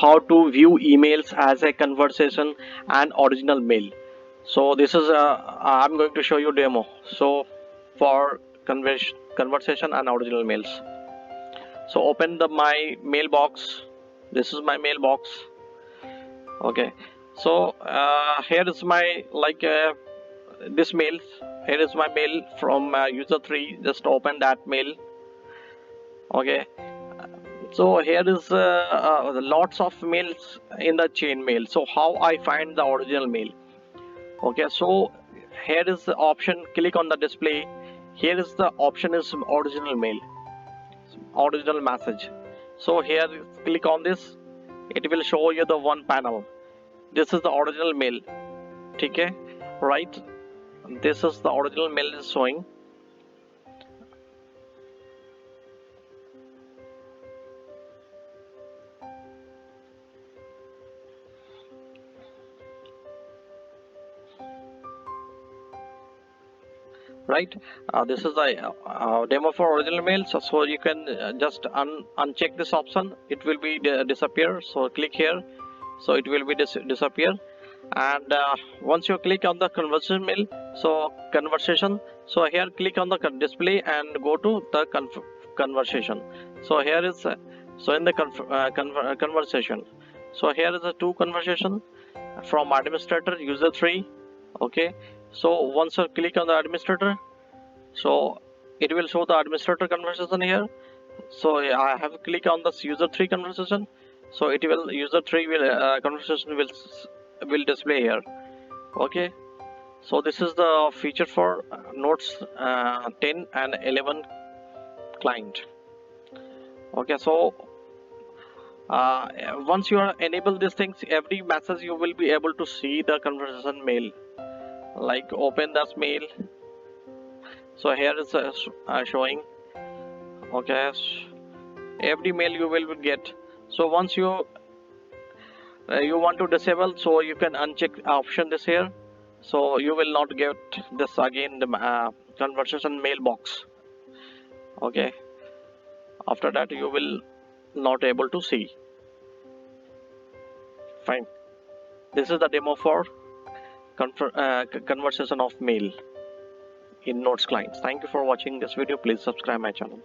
how to view emails as a conversation and original mail. So this is I'm going to show you demo. So for conversation and original mails. So open my mailbox. This is my mailbox. Okay. So here is my this mail. Here is my mail from user 3. Just open that mail. Okay. So here is lots of mails in the chain mail. So how I find the original mail? Okay, so here is the option. Click on the display. Here is the option is original mail, original message. So here click on this. It will show you the one panel. This is the original mail. Okay, right? This is the original mail is showing. Right, this is a demo for original mail. So you can just uncheck this option. It will be disappear. So click here, so it will be disappear. And once you click on the conversation mail, so conversation, so here click on the display and go to the conversation. So here is so in the conversation, so here is the two conversation from administrator user 3. Okay, so once you click on the administrator, so it will show the administrator conversation here. So I have click on this user 3 conversation, so it will user 3 will conversation will display here. Okay, so this is the feature for notes 10 and 11 client. Okay, so once you are enable these things, every message you will be able to see the conversation mail. Like open this mail. So here is showing. Okay, every mail you will get. So once you want to disable, so you can uncheck option this here. So you will not get this again, the conversation mailbox. Okay, after that you will not able to see. Fine, this is the demo for conversation of mail in Notes clients. Thank you for watching this video. Please subscribe my channel.